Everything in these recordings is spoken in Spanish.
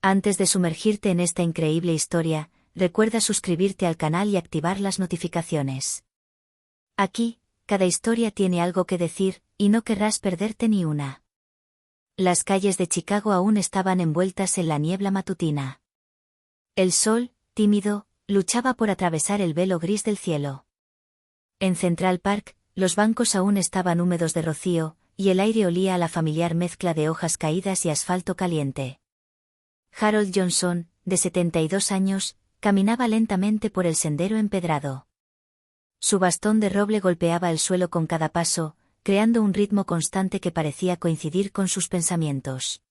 Antes de sumergirte en esta increíble historia, recuerda suscribirte al canal y activar las notificaciones. Aquí, cada historia tiene algo que decir, y no querrás perderte ni una. Las calles de Chicago aún estaban envueltas en la niebla matutina. El sol, tímido, luchaba por atravesar el velo gris del cielo. En Central Park, los bancos aún estaban húmedos de rocío, y el aire olía a la familiar mezcla de hojas caídas y asfalto caliente. Harold Johnson, de 72 años, caminaba lentamente por el sendero empedrado. Su bastón de roble golpeaba el suelo con cada paso, creando un ritmo constante que parecía coincidir con sus pensamientos.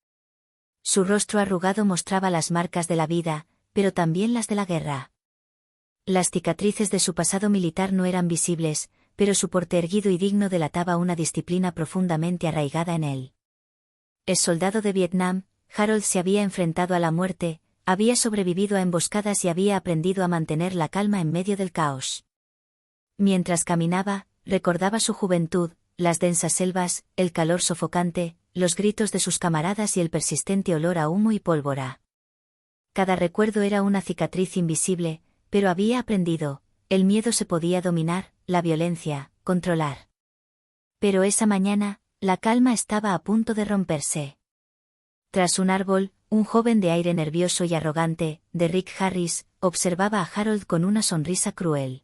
Su rostro arrugado mostraba las marcas de la vida, pero también las de la guerra. Las cicatrices de su pasado militar no eran visibles, pero su porte erguido y digno delataba una disciplina profundamente arraigada en él. Es soldado de Vietnam, Harold se había enfrentado a la muerte, había sobrevivido a emboscadas y había aprendido a mantener la calma en medio del caos. Mientras caminaba, recordaba su juventud, las densas selvas, el calor sofocante, los gritos de sus camaradas y el persistente olor a humo y pólvora. Cada recuerdo era una cicatriz invisible, pero había aprendido, el miedo se podía dominar, la violencia, controlar. Pero esa mañana, la calma estaba a punto de romperse. Tras un árbol, un joven de aire nervioso y arrogante, Derrick Harris, observaba a Harold con una sonrisa cruel.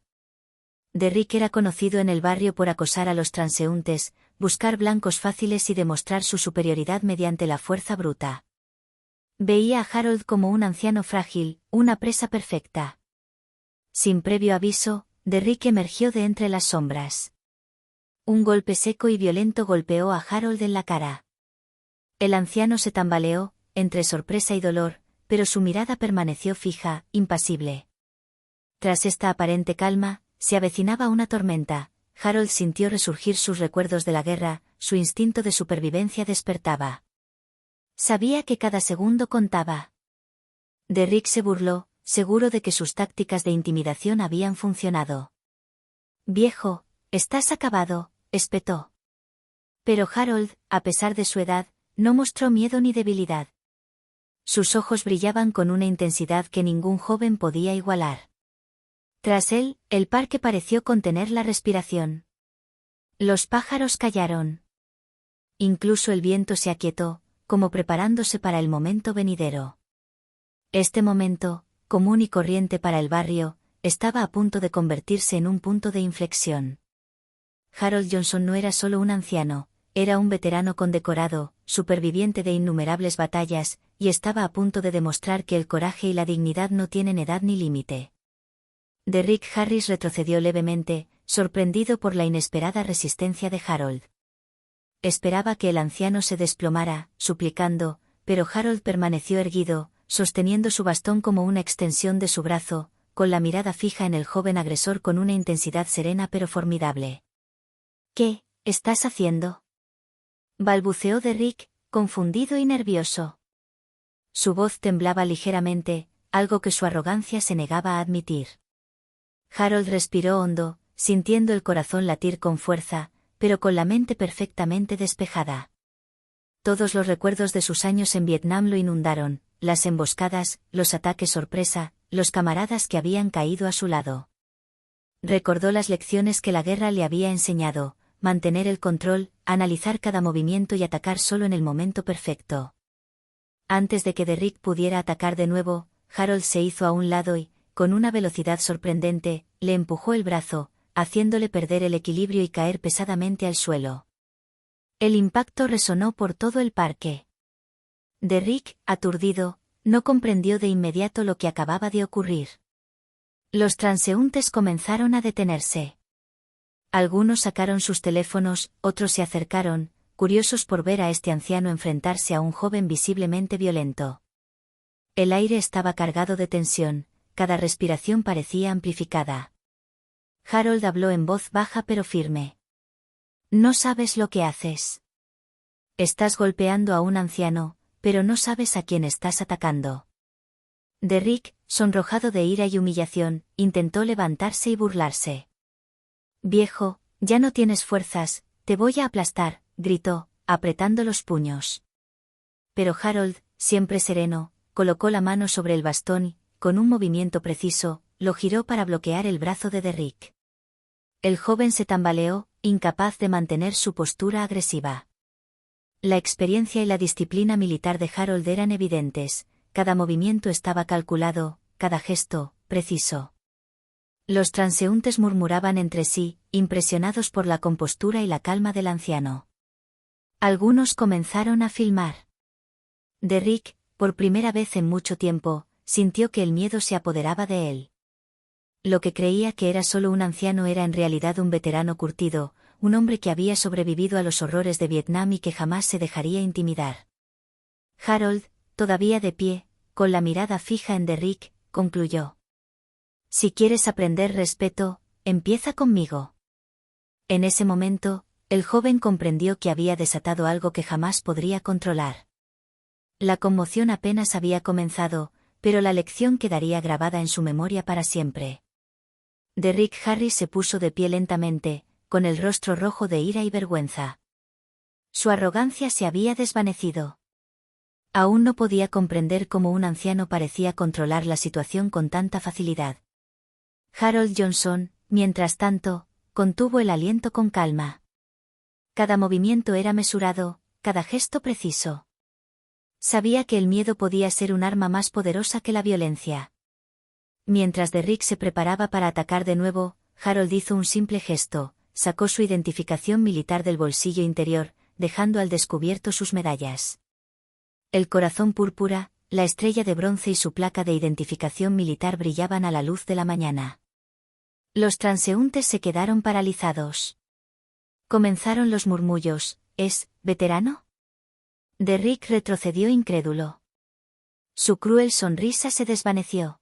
Derrick era conocido en el barrio por acosar a los transeúntes, buscar blancos fáciles y demostrar su superioridad mediante la fuerza bruta. Veía a Harold como un anciano frágil, una presa perfecta. Sin previo aviso, Derrick emergió de entre las sombras. Un golpe seco y violento golpeó a Harold en la cara. El anciano se tambaleó, entre sorpresa y dolor, pero su mirada permaneció fija, impasible. Tras esta aparente calma, se avecinaba una tormenta. Harold sintió resurgir sus recuerdos de la guerra, su instinto de supervivencia despertaba. Sabía que cada segundo contaba. Derrick se burló, seguro de que sus tácticas de intimidación habían funcionado. «Viejo, estás acabado», espetó. Pero Harold, a pesar de su edad, no mostró miedo ni debilidad. Sus ojos brillaban con una intensidad que ningún joven podía igualar. Tras él, el parque pareció contener la respiración. Los pájaros callaron. Incluso el viento se aquietó, como preparándose para el momento venidero. Este momento, común y corriente para el barrio, estaba a punto de convertirse en un punto de inflexión. Harold Johnson no era solo un anciano, era un veterano condecorado, superviviente de innumerables batallas, y estaba a punto de demostrar que el coraje y la dignidad no tienen edad ni límite. Derrick Harris retrocedió levemente, sorprendido por la inesperada resistencia de Harold. Esperaba que el anciano se desplomara, suplicando, pero Harold permaneció erguido, sosteniendo su bastón como una extensión de su brazo, con la mirada fija en el joven agresor con una intensidad serena pero formidable. «¿Qué estás haciendo?», balbuceó Derrick, confundido y nervioso. Su voz temblaba ligeramente, algo que su arrogancia se negaba a admitir. Harold respiró hondo, sintiendo el corazón latir con fuerza, pero con la mente perfectamente despejada. Todos los recuerdos de sus años en Vietnam lo inundaron, las emboscadas, los ataques sorpresa, los camaradas que habían caído a su lado. Recordó las lecciones que la guerra le había enseñado, mantener el control, analizar cada movimiento y atacar solo en el momento perfecto. Antes de que Derrick pudiera atacar de nuevo, Harold se hizo a un lado y, con una velocidad sorprendente, le empujó el brazo, haciéndole perder el equilibrio y caer pesadamente al suelo. El impacto resonó por todo el parque. Derrick, aturdido, no comprendió de inmediato lo que acababa de ocurrir. Los transeúntes comenzaron a detenerse. Algunos sacaron sus teléfonos, otros se acercaron, curiosos por ver a este anciano enfrentarse a un joven visiblemente violento. El aire estaba cargado de tensión, cada respiración parecía amplificada. Harold habló en voz baja pero firme. «No sabes lo que haces. Estás golpeando a un anciano, pero no sabes a quién estás atacando». Derrick, sonrojado de ira y humillación, intentó levantarse y burlarse. «Viejo, ya no tienes fuerzas, te voy a aplastar», gritó, apretando los puños. Pero Harold, siempre sereno, colocó la mano sobre el bastón y, con un movimiento preciso, lo giró para bloquear el brazo de Derrick. El joven se tambaleó, incapaz de mantener su postura agresiva. La experiencia y la disciplina militar de Harold eran evidentes, cada movimiento estaba calculado, cada gesto, preciso. Los transeúntes murmuraban entre sí, impresionados por la compostura y la calma del anciano. Algunos comenzaron a filmar. Derrick, por primera vez en mucho tiempo, sintió que el miedo se apoderaba de él. Lo que creía que era solo un anciano era en realidad un veterano curtido, un hombre que había sobrevivido a los horrores de Vietnam y que jamás se dejaría intimidar. Harold, todavía de pie, con la mirada fija en Derrick, concluyó. Si quieres aprender respeto, empieza conmigo. En ese momento, el joven comprendió que había desatado algo que jamás podría controlar. La conmoción apenas había comenzado, pero la lección quedaría grabada en su memoria para siempre. Derrick Harris se puso de pie lentamente, con el rostro rojo de ira y vergüenza. Su arrogancia se había desvanecido. Aún no podía comprender cómo un anciano parecía controlar la situación con tanta facilidad. Harold Johnson, mientras tanto, contuvo el aliento con calma. Cada movimiento era mesurado, cada gesto preciso. Sabía que el miedo podía ser un arma más poderosa que la violencia. Mientras Derrick se preparaba para atacar de nuevo, Harold hizo un simple gesto, sacó su identificación militar del bolsillo interior, dejando al descubierto sus medallas. El corazón púrpura, la estrella de bronce y su placa de identificación militar brillaban a la luz de la mañana. Los transeúntes se quedaron paralizados. Comenzaron los murmullos: ¿es veterano? Derrick retrocedió incrédulo. Su cruel sonrisa se desvaneció.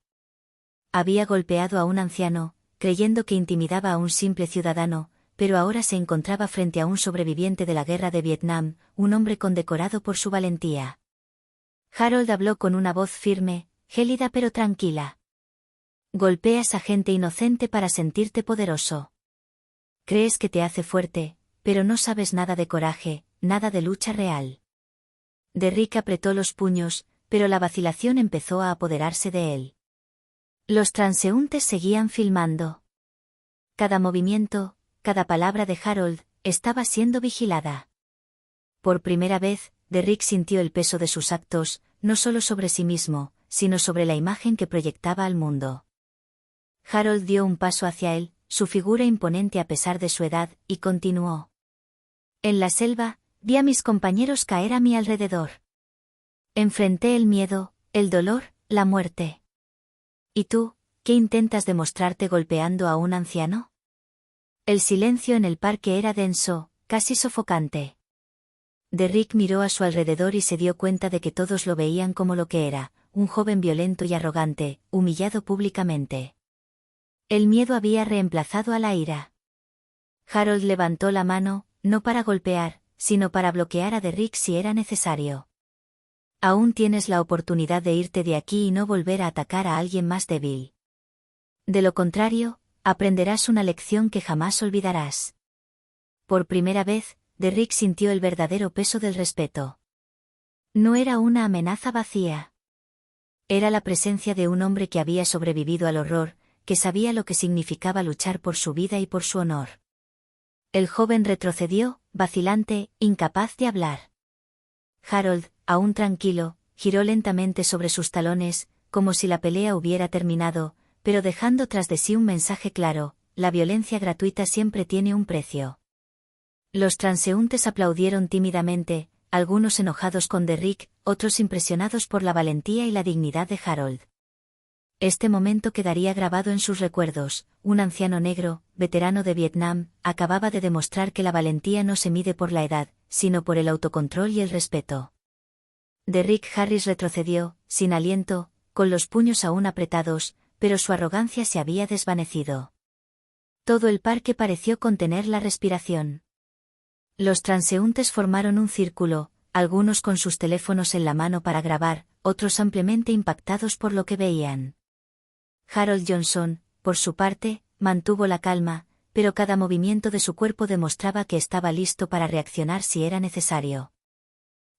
Había golpeado a un anciano, creyendo que intimidaba a un simple ciudadano, pero ahora se encontraba frente a un sobreviviente de la guerra de Vietnam, un hombre condecorado por su valentía. Harold habló con una voz firme, gélida pero tranquila. Golpeas a gente inocente para sentirte poderoso. Crees que te hace fuerte, pero no sabes nada de coraje, nada de lucha real. Derrick apretó los puños, pero la vacilación empezó a apoderarse de él. Los transeúntes seguían filmando. Cada movimiento, cada palabra de Harold, estaba siendo vigilada. Por primera vez, Derrick sintió el peso de sus actos, no solo sobre sí mismo, sino sobre la imagen que proyectaba al mundo. Harold dio un paso hacia él, su figura imponente a pesar de su edad, y continuó. En la selva, vi a mis compañeros caer a mi alrededor. Enfrenté el miedo, el dolor, la muerte. ¿Y tú, qué intentas demostrarte golpeando a un anciano? El silencio en el parque era denso, casi sofocante. Derrick miró a su alrededor y se dio cuenta de que todos lo veían como lo que era, un joven violento y arrogante, humillado públicamente. El miedo había reemplazado a la ira. Harold levantó la mano, no para golpear, sino para bloquear a Derrick si era necesario. Aún tienes la oportunidad de irte de aquí y no volver a atacar a alguien más débil. De lo contrario, aprenderás una lección que jamás olvidarás. Por primera vez, Derrick sintió el verdadero peso del respeto. No era una amenaza vacía. Era la presencia de un hombre que había sobrevivido al horror, que sabía lo que significaba luchar por su vida y por su honor. El joven retrocedió, vacilante, incapaz de hablar. Harold, aún tranquilo, giró lentamente sobre sus talones, como si la pelea hubiera terminado, pero dejando tras de sí un mensaje claro: la violencia gratuita siempre tiene un precio. Los transeúntes aplaudieron tímidamente, algunos enojados con Derrick, otros impresionados por la valentía y la dignidad de Harold. Este momento quedaría grabado en sus recuerdos: un anciano negro, veterano de Vietnam, acababa de demostrar que la valentía no se mide por la edad, sino por el autocontrol y el respeto. Derrick Harris retrocedió, sin aliento, con los puños aún apretados, pero su arrogancia se había desvanecido. Todo el parque pareció contener la respiración. Los transeúntes formaron un círculo, algunos con sus teléfonos en la mano para grabar, otros ampliamente impactados por lo que veían. Harold Johnson, por su parte, mantuvo la calma, pero cada movimiento de su cuerpo demostraba que estaba listo para reaccionar si era necesario.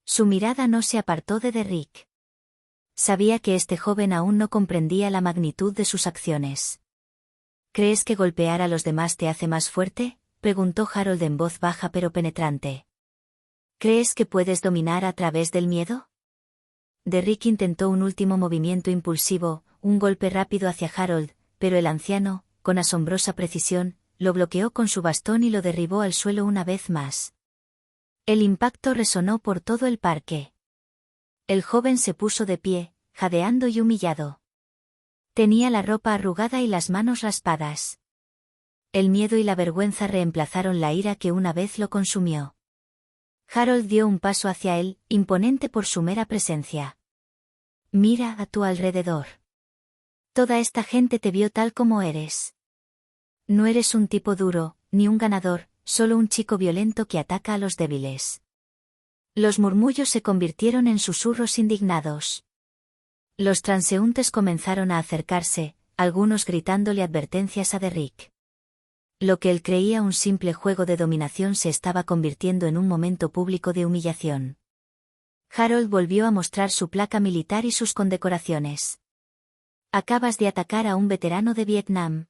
Su mirada no se apartó de Derrick. Sabía que este joven aún no comprendía la magnitud de sus acciones. ¿Crees que golpear a los demás te hace más fuerte?, preguntó Harold en voz baja pero penetrante. ¿Crees que puedes dominar a través del miedo? Derrick intentó un último movimiento impulsivo, un golpe rápido hacia Harold, pero el anciano, con asombrosa precisión, lo bloqueó con su bastón y lo derribó al suelo una vez más. El impacto resonó por todo el parque. El joven se puso de pie, jadeando y humillado. Tenía la ropa arrugada y las manos raspadas. El miedo y la vergüenza reemplazaron la ira que una vez lo consumió. Harold dio un paso hacia él, imponente por su mera presencia. Mira a tu alrededor. Toda esta gente te vio tal como eres. No eres un tipo duro, ni un ganador, solo un chico violento que ataca a los débiles. Los murmullos se convirtieron en susurros indignados. Los transeúntes comenzaron a acercarse, algunos gritándole advertencias a Derrick. Lo que él creía un simple juego de dominación se estaba convirtiendo en un momento público de humillación. Harold volvió a mostrar su placa militar y sus condecoraciones. Acabas de atacar a un veterano de Vietnam.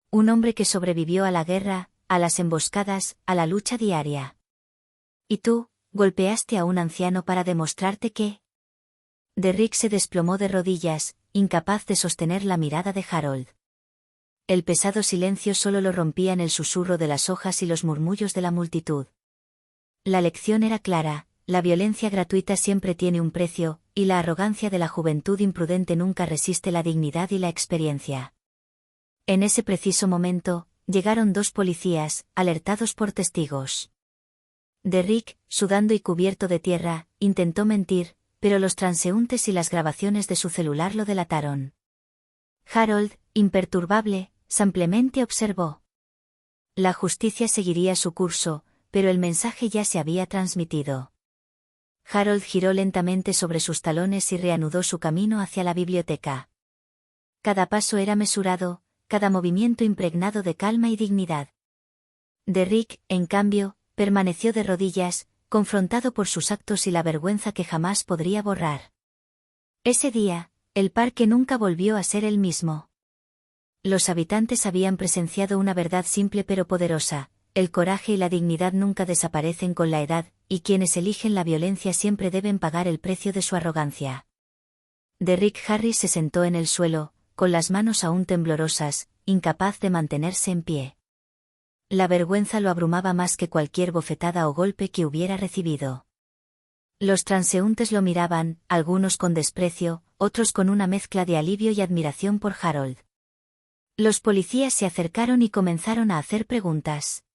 Un hombre que sobrevivió a la guerra, a las emboscadas, a la lucha diaria. ¿Y tú, golpeaste a un anciano para demostrarte qué? Derrick se desplomó de rodillas, incapaz de sostener la mirada de Harold. El pesado silencio solo lo rompían el susurro de las hojas y los murmullos de la multitud. La lección era clara, la violencia gratuita siempre tiene un precio, y la arrogancia de la juventud imprudente nunca resiste la dignidad y la experiencia. En ese preciso momento, llegaron dos policías, alertados por testigos. Derrick, sudando y cubierto de tierra, intentó mentir, pero los transeúntes y las grabaciones de su celular lo delataron. Harold, imperturbable, simplemente observó. La justicia seguiría su curso, pero el mensaje ya se había transmitido. Harold giró lentamente sobre sus talones y reanudó su camino hacia la biblioteca. Cada paso era mesurado, cada movimiento impregnado de calma y dignidad. Derrick, en cambio, permaneció de rodillas, confrontado por sus actos y la vergüenza que jamás podría borrar. Ese día, el parque nunca volvió a ser el mismo. Los habitantes habían presenciado una verdad simple pero poderosa: el coraje y la dignidad nunca desaparecen con la edad, y quienes eligen la violencia siempre deben pagar el precio de su arrogancia. Derrick Harris se sentó en el suelo, con las manos aún temblorosas, incapaz de mantenerse en pie. La vergüenza lo abrumaba más que cualquier bofetada o golpe que hubiera recibido. Los transeúntes lo miraban, algunos con desprecio, otros con una mezcla de alivio y admiración por Harold. Los policías se acercaron y comenzaron a hacer preguntas.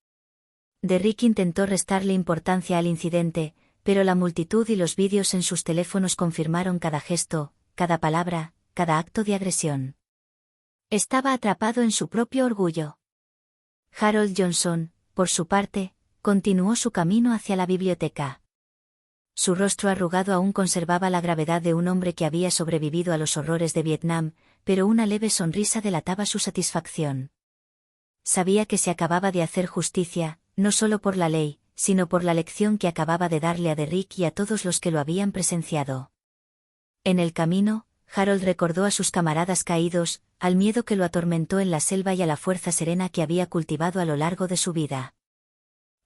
Derrick intentó restarle importancia al incidente, pero la multitud y los vídeos en sus teléfonos confirmaron cada gesto, cada palabra, cada acto de agresión. Estaba atrapado en su propio orgullo. Harold Johnson, por su parte, continuó su camino hacia la biblioteca. Su rostro arrugado aún conservaba la gravedad de un hombre que había sobrevivido a los horrores de Vietnam, pero una leve sonrisa delataba su satisfacción. Sabía que se acababa de hacer justicia, no solo por la ley, sino por la lección que acababa de darle a Derrick y a todos los que lo habían presenciado. En el camino, Harold recordó a sus camaradas caídos, al miedo que lo atormentó en la selva y a la fuerza serena que había cultivado a lo largo de su vida.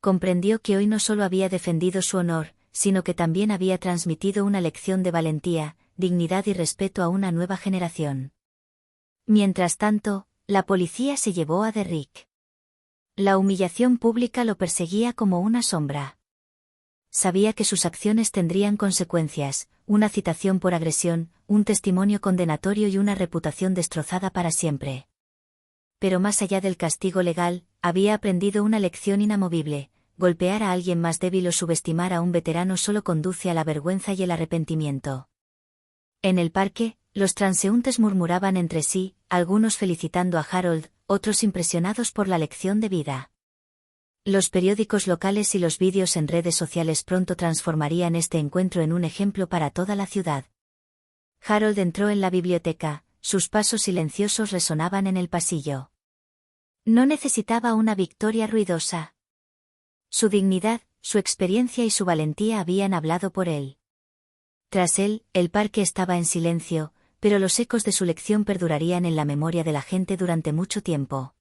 Comprendió que hoy no solo había defendido su honor, sino que también había transmitido una lección de valentía, dignidad y respeto a una nueva generación. Mientras tanto, la policía se llevó a Derrick. La humillación pública lo perseguía como una sombra. Sabía que sus acciones tendrían consecuencias: una citación por agresión, un testimonio condenatorio y una reputación destrozada para siempre. Pero más allá del castigo legal, había aprendido una lección inamovible: golpear a alguien más débil o subestimar a un veterano solo conduce a la vergüenza y el arrepentimiento. En el parque, los transeúntes murmuraban entre sí, algunos felicitando a Harold, otros impresionados por la lección de vida. Los periódicos locales y los vídeos en redes sociales pronto transformarían este encuentro en un ejemplo para toda la ciudad. Harold entró en la biblioteca, sus pasos silenciosos resonaban en el pasillo. No necesitaba una victoria ruidosa. Su dignidad, su experiencia y su valentía habían hablado por él. Tras él, el parque estaba en silencio, pero los ecos de su lección perdurarían en la memoria de la gente durante mucho tiempo.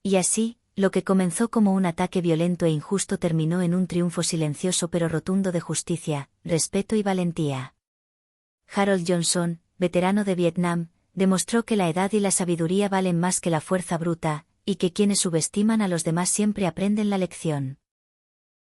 Y así, lo que comenzó como un ataque violento e injusto terminó en un triunfo silencioso pero rotundo de justicia, respeto y valentía. Harold Johnson, veterano de Vietnam, demostró que la edad y la sabiduría valen más que la fuerza bruta, y que quienes subestiman a los demás siempre aprenden la lección.